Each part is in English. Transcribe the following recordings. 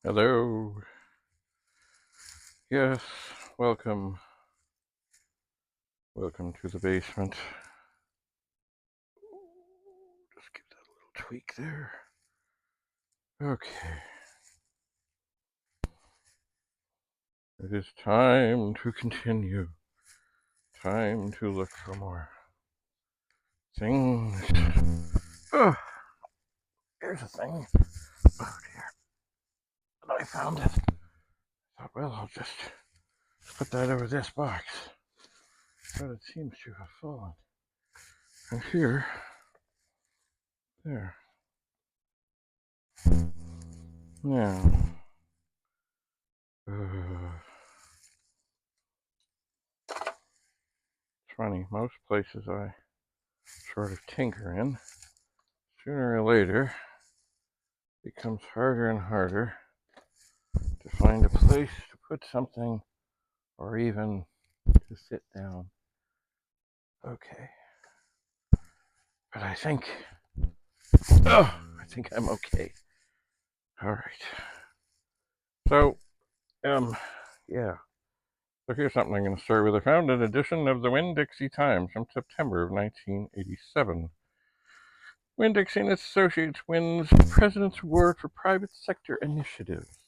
Hello. Yes, welcome. Welcome to the basement. Just give that a little tweak there. Okay. It is time to continue. Time to look for more things. Oh, here's a thing. Oh dear. And I found it. Thought, well, I'll just put that over this box. But it seems to have fallen. And here, there. Now, it's funny, most places I sort of tinker in, sooner or later, it becomes harder and harder to find a place to put something or even to sit down. Okay. But I think I'm okay. All right. So, yeah. So here's something I'm going to start with. I found an edition of the Winn-Dixie Times from September of 1987. Winn-Dixie and its associates wins President's Award for Private Sector Initiatives.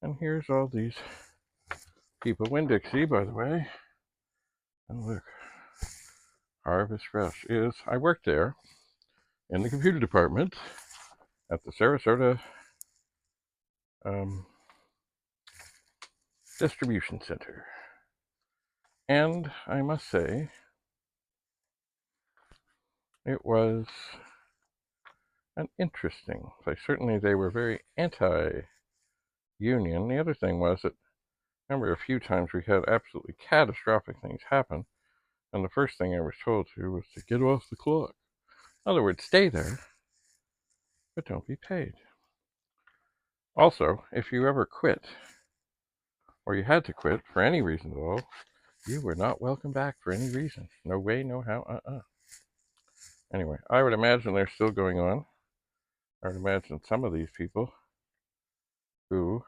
And here's all these people. Winn-Dixie, by the way. And look, Harvest Rush is, I worked there in the computer department at the Sarasota Distribution Center. And I must say, it was an interesting place. Certainly they were very anti-union. The other thing was that, I remember a few times we had absolutely catastrophic things happen, and the first thing I was told to was to get off the clock. In other words, stay there, but don't be paid. Also, if you ever quit, or you had to quit for any reason at all, you were not welcome back for any reason. No way, no how, Anyway, I would imagine they're still going on. I would imagine some of these people who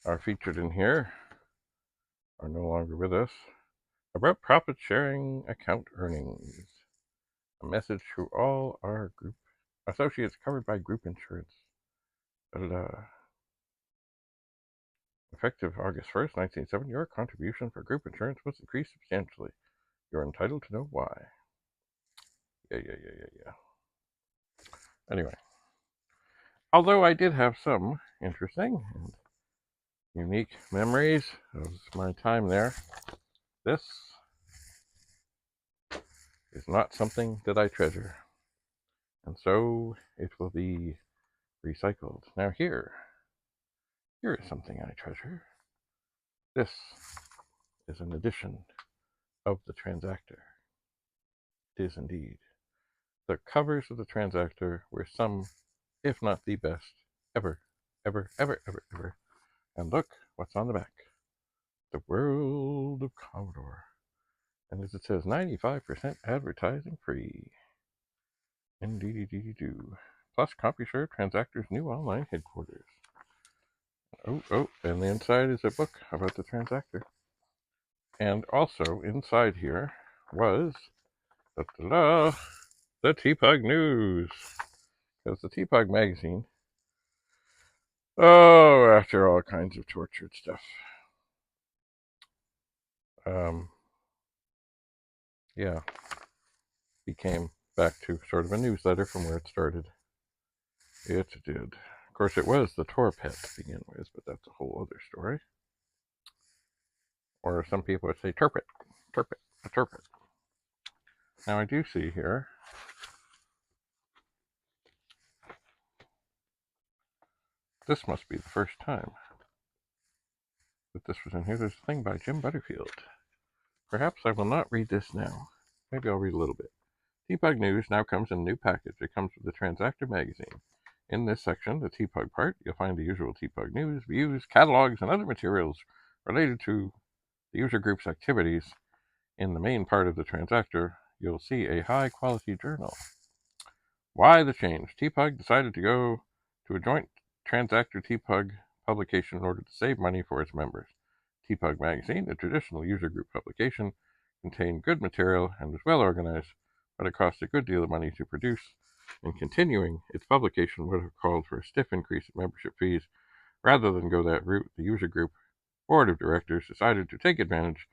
are featured in here are no longer with us. About profit sharing account earnings. A message to all our group associates covered by group insurance. Effective August 1st, 1970, your contribution for group insurance was increased substantially. You're entitled to know why. Yeah. Anyway, although I did have some interesting and unique memories of my time there, this is not something that I treasure. And so it will be recycled. Now here is something I treasure. This is an edition of the Transactor. It is indeed. The covers of the Transactor were some, if not the best, ever. And look what's on the back. The World of Commodore. And as it says, 95% advertising free. Indeed do. Plus CompuServe Transactor's new online headquarters. Oh, and the inside is a book about the Transactor. And also inside here was the TPUG news. Because the TPUG magazine, after all kinds of tortured stuff, became back to sort of a newsletter from where it started. It did. Of course, it was the Torpet to begin with, but that's a whole other story. Or some people would say Turpet. Now I do see here, this must be the first time that this was in here. There's a thing by Jim Butterfield. Perhaps I will not read this now. Maybe I'll read a little bit. TPUG News now comes in a new package. It comes with the Transactor magazine. In this section, the TPUG part, you'll find the usual TPUG news, views, catalogs, and other materials related to the user group's activities. In the main part of the Transactor, you'll see a high-quality journal. Why the change? TPUG decided to go to a joint Transactor TPUG publication in order to save money for its members. TPUG magazine, a traditional user group publication, contained good material and was well organized, but it cost a good deal of money to produce, and continuing its publication would have called for a stiff increase in membership fees. Rather than go that route, the user group board of directors decided to take advantage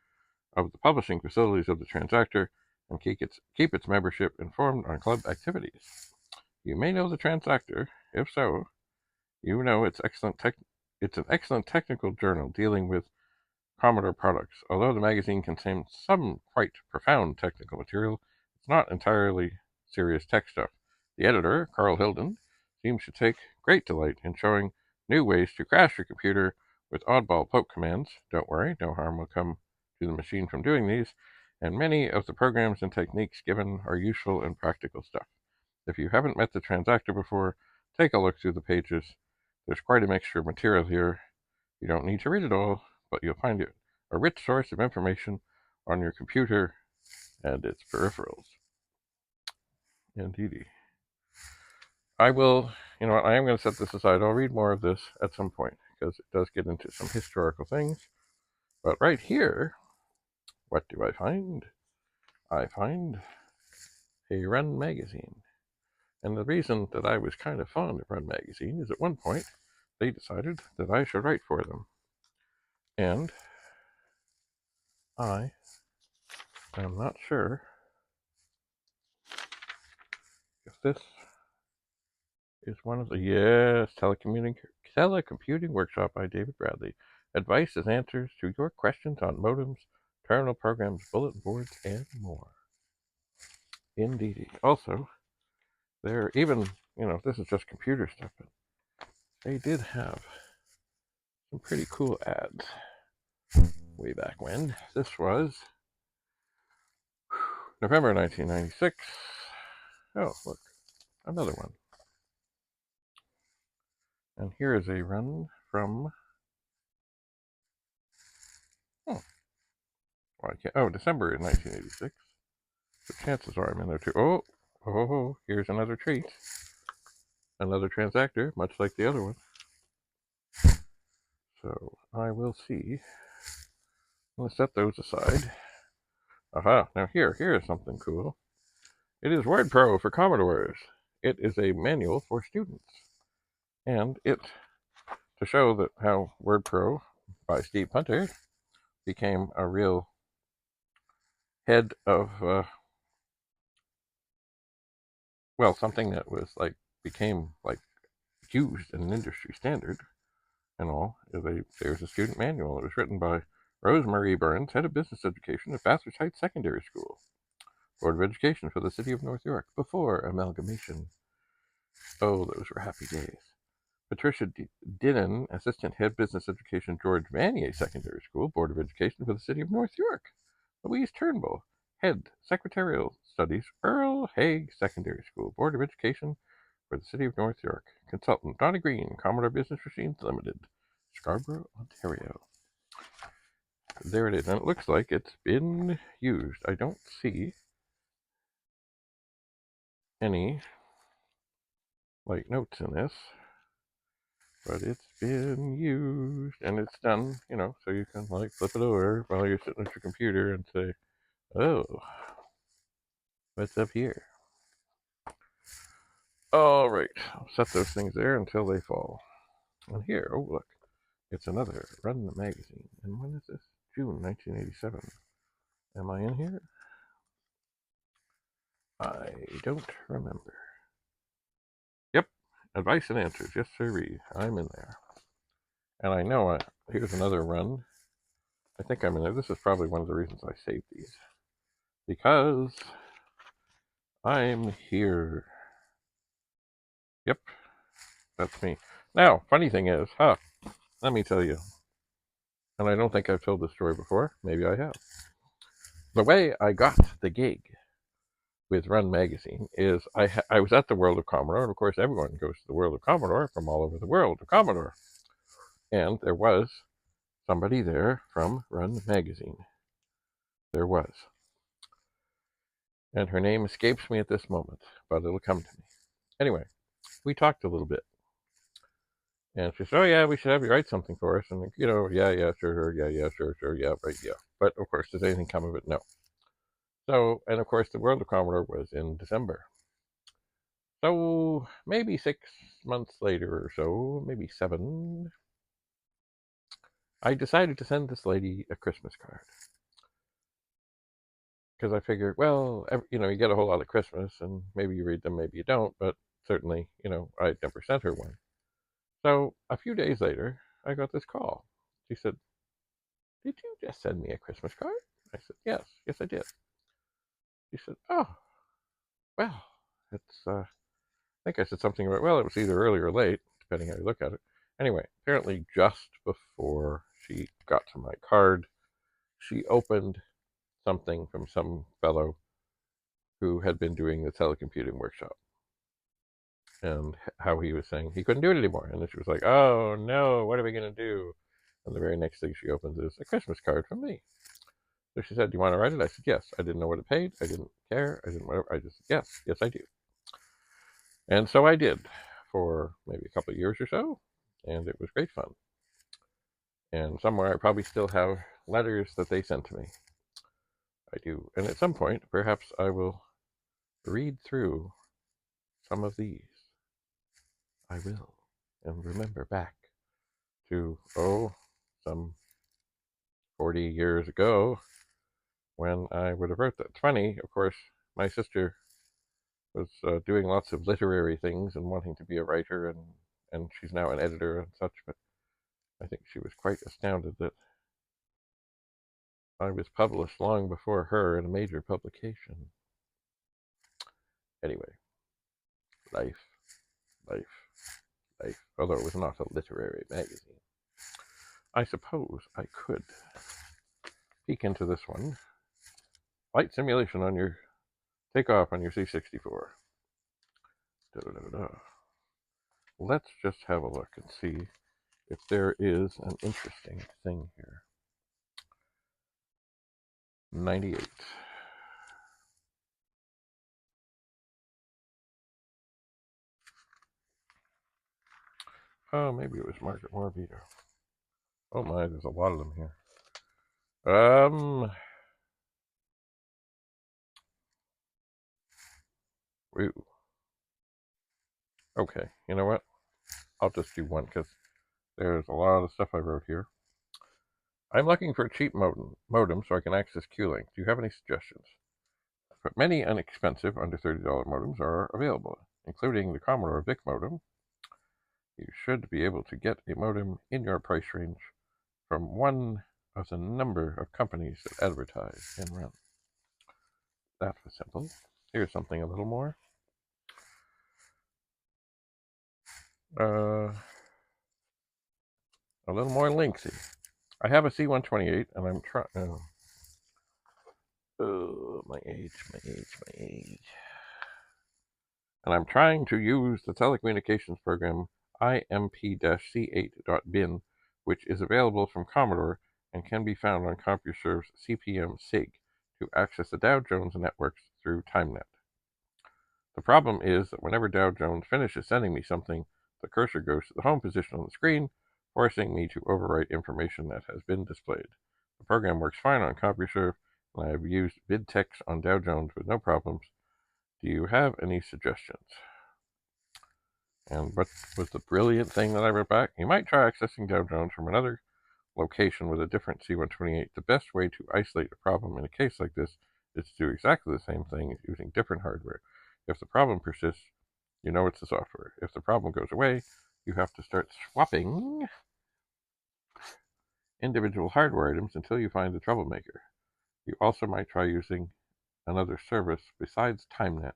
of the publishing facilities of the Transactor and keep its membership informed on club activities. You may know the Transactor. If so, you know it's an excellent technical journal dealing with Commodore products. Although the magazine contains some quite profound technical material, it's not entirely serious tech stuff. The editor, Carl Hilden, seems to take great delight in showing new ways to crash your computer with oddball poke commands. Don't worry, no harm will come to the machine from doing these, and many of the programs and techniques given are useful and practical stuff. If you haven't met the Transactor before, take a look through the pages. There's quite a mixture of material here. You don't need to read it all, but you'll find it a rich source of information on your computer and its peripherals. Indeedy. I will, I am going to set this aside. I'll read more of this at some point because it does get into some historical things. But right here, what do I find? I find a Run magazine. And the reason that I was kind of fond of Run magazine is at one point they decided that I should write for them. And I am not sure if this is one of the, yes, Telecomputing Workshop by David Bradley. Advice and answers to your questions on modems, terminal programs, bulletin boards, and more. Indeedy. Also, they're even, this is just computer stuff, but they did have some pretty cool ads way back when. This was November 1996. Oh, look, another one. And here is a run from, December 1986. So chances are I'm in there too. Oh, here's another treat. Another Transactor, much like the other one. So I will see. I'm going to set those aside. Aha, now here is something cool. It is WordPro for Commodores. It is a manual for students. And it, to show that how WordPro by Steve Punter became a real head of, something that was became used in an industry standard and all. There's a student manual. It was written by Rosemarie Burns, head of business education at Bathurst Heights Secondary School, Board of Education for the City of North York, before amalgamation. Oh, those were happy days. Patricia Dinnan, assistant head business education, George Vanier Secondary School, Board of Education for the City of North York. Louise Turnbull, head secretarial studies, Earl Haig Secondary School, Board of Education for the City of North York. Consultant Donna Green, Commodore Business Machines Limited, Scarborough, Ontario. There it is, and it looks like it's been used. I don't see any notes in this, but it's been used, and it's done, so you can flip it over while you're sitting at your computer and say, oh, what's up here? All right, I'll set those things there until they fall. And here, oh look, it's another Run magazine. And when is this? June 1987. Am I in here? I don't remember. Yep, advice and answers. Yes, sirree. I'm in there. And I know here's another run. I think I'm in there. This is probably one of the reasons I saved these. Because I'm here. Yep, that's me. Now, funny thing is, let me tell you. And I don't think I've told this story before. Maybe I have. The way I got the gig with Run magazine is I was at the World of Commodore, and of course everyone goes to the World of Commodore from all over the world of Commodore. And there was somebody there from Run magazine. There was. And her name escapes me at this moment, but it'll come to me. Anyway, we talked a little bit. And she said, "Oh yeah, we should have you write something for us." And yeah, sure, yeah, sure, yeah, right, yeah. But of course, does anything come of it? No. So, and of course, the World of Commodore was in December. So maybe 6 months later or so, maybe 7, I decided to send this lady a Christmas card. Because I figured, well, you get a whole lot of Christmas, and maybe you read them, maybe you don't, but certainly, I'd never sent her one. So a few days later, I got this call. She said, "Did you just send me a Christmas card?" I said, yes, I did. She said, "Oh, well, I think I said something about, well, it was either early or late, depending how you look at it. Anyway, apparently just before she got to my card, she opened something from some fellow who had been doing the telecomputing workshop, and how he was saying he couldn't do it anymore. And then she was like, "Oh no, what are we going to do?" And the very next thing she opens is a Christmas card from me. So she said, "Do you want to write it?" I said, "Yes." I didn't know what it paid. I didn't care. I didn't whatever. I just said, yes, I do. And so I did for maybe a couple of years or so, and it was great fun. And somewhere I probably still have letters that they sent to me. I do. And at some point, perhaps I will read through some of these. I will. And remember back to, some 40 years ago when I would have wrote that. It's funny, of course, my sister was doing lots of literary things and wanting to be a writer, and she's now an editor and such, but I think she was quite astounded that I was published long before her in a major publication. Anyway, life, life, life. Although it was not a literary magazine. I suppose I could peek into this one. Flight simulation on your takeoff on your C-64. Da-da-da-da. Let's just have a look and see if there is an interesting thing here. 98. Oh, maybe it was Margaret Morabito. Oh my, there's a lot of them here. Ooh. Okay, you know what? I'll just do one because there's a lot of stuff I wrote here. I'm looking for a cheap modem so I can access Q-Link. Do you have any suggestions? But many inexpensive, under $30 modems are available, including the Commodore VIC modem. You should be able to get a modem in your price range from one of the number of companies that advertise and run. That was simple. Here's something a little more. A little more lengthy. I have a C128, and I'm trying. My age. And I'm trying to use the telecommunications program imp-c8.bin, which is available from Commodore and can be found on CompuServe's CPM SIG to access the Dow Jones networks through TimeNet. The problem is that whenever Dow Jones finishes sending me something, the cursor goes to the home position on the screen, forcing me to overwrite information that has been displayed. The program works fine on CompuServe, and I have used BidTeX on Dow Jones with no problems. Do you have any suggestions? And what was the brilliant thing that I wrote back? You might try accessing Dow Jones from another location with a different C128. The best way to isolate a problem in a case like this is to do exactly the same thing using different hardware. If the problem persists, you know it's the software. If the problem goes away, you have to start swapping individual hardware items until you find the troublemaker. You also might try using another service besides TimeNet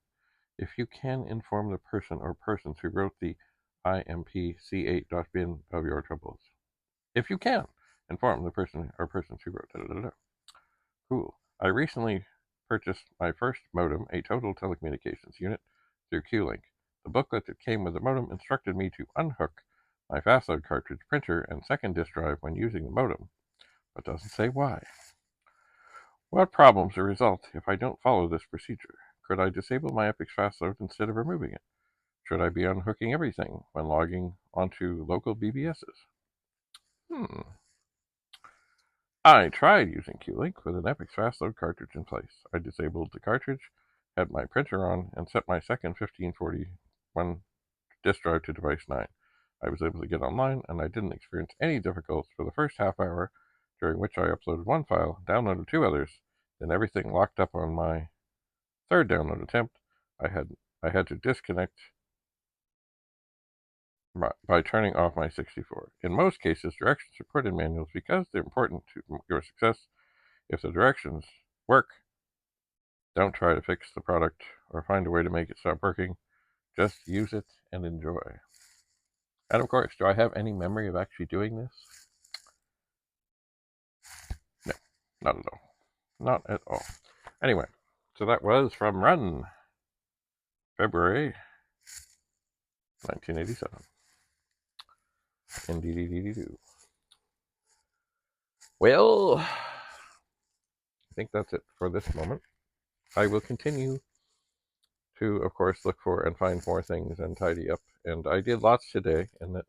if you can inform the person or persons who wrote the imp-c8.bin of your troubles. If you can inform the person or persons who wrote da-da-da-da. Cool. I recently purchased my first modem, a total telecommunications unit, through Q-Link. The booklet that came with the modem instructed me to unhook my fastload cartridge printer and second disk drive when using the modem, but doesn't say why. What problems result if I don't follow this procedure? Could I disable my Epic's fastload instead of removing it? Should I be unhooking everything when logging onto local BBSs. I tried using Q-Link with an Epic's fast load cartridge in place. I disabled the cartridge, had my printer on, and set my second 1541 disk drive to device 9. I was able to get online, and I didn't experience any difficulties for the first half hour, during which I uploaded one file, downloaded 2 others, then everything locked up on my third download attempt. I had to disconnect by turning off my 64. In most cases, directions are put in manuals because they're important to your success. If the directions work, don't try to fix the product or find a way to make it stop working. Just use it and enjoy. And of course, do I have any memory of actually doing this? No, not at all. Not at all. Anyway, so that was from Run, February 1987. Indeed. Well, I think that's it for this moment. I will continue to, of course, look for and find more things and tidy up. And I did lots today, in that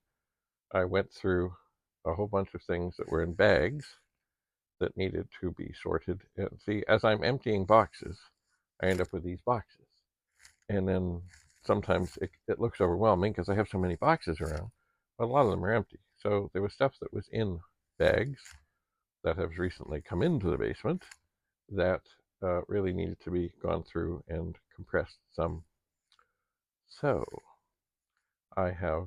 I went through a whole bunch of things that were in bags that needed to be sorted. And see, as I'm emptying boxes, I end up with these boxes. And then sometimes it looks overwhelming because I have so many boxes around, but a lot of them are empty. So there was stuff that was in bags that has recently come into the basement that really needed to be gone through and compressed some. So I have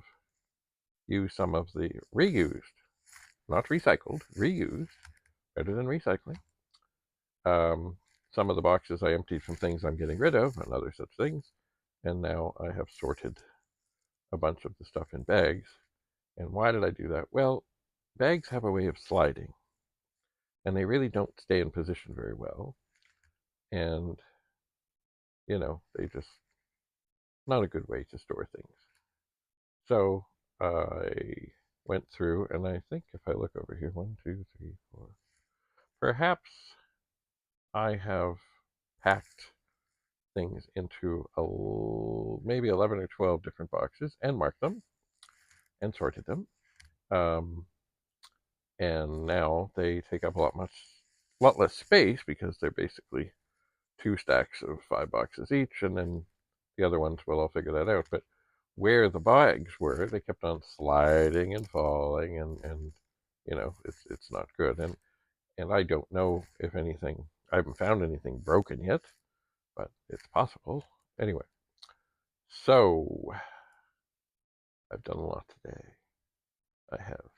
used some of the reused, not recycled, reused, better than recycling. Some of the boxes I emptied from things I'm getting rid of and other such things. And now I have sorted a bunch of the stuff in bags. And why did I do that? Well, bags have a way of sliding, and they really don't stay in position very well. And, they just, not a good way to store things. So I went through, and I think if I look over here, 1, 2, 3, 4, perhaps I have packed things into maybe 11 or 12 different boxes and marked them and sorted them. And now they take up a lot less space because they're basically 2 stacks of 5 boxes each, and then the other ones, well, I'll figure that out. But where the bags were, they kept on sliding and falling, and it's not good. And I don't know if anything, I haven't found anything broken yet, but it's possible. Anyway, so I've done a lot today. I have.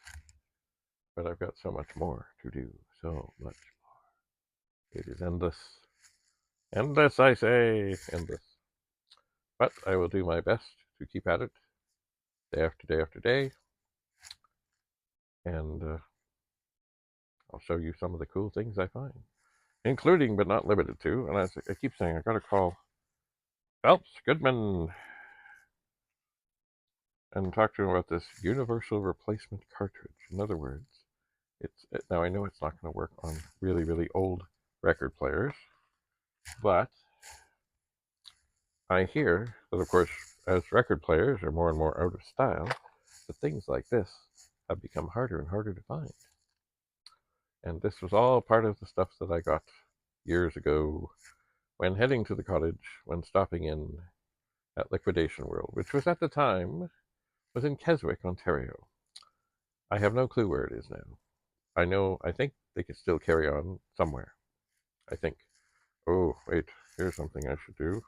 But I've got so much more to do. So much more. It is endless. Endless, I say. Endless. But I will do my best to keep at it day after day after day. And I'll show you some of the cool things I find, including but not limited to, and as I keep saying, I've got to call Phelps Goodman and talk to him about this universal replacement cartridge. In other words, now I know it's not going to work on really, really old record players, but I hear that, of course, as record players are more and more out of style, that things like this have become harder and harder to find. And this was all part of the stuff that I got years ago when heading to the cottage, when stopping in at Liquidation World, which was at the time was in Keswick, Ontario. I have no clue where it is now. I think they could still carry on somewhere. I think. Oh, wait, here's something I should do.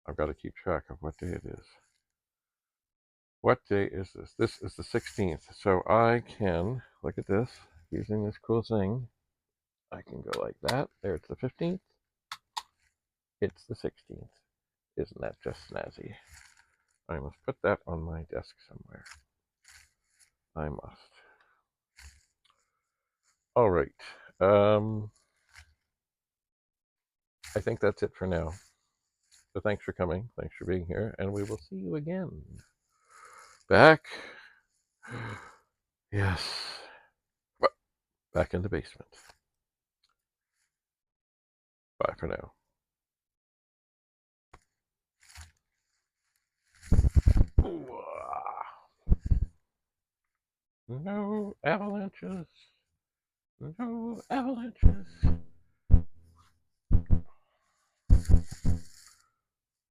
I've got to keep track of what day it is. What day is this? This is the 16th. So I can, look at this, using this cool thing. I can go like that. There, it's the 15th. It's the 16th. Isn't that just snazzy? I must put that on my desk somewhere. I must. All right. I think that's it for now. So thanks for coming. Thanks for being here. And we will see you again. Back. Yes. Back in the basement. Bye for now. No avalanches. No avalanches.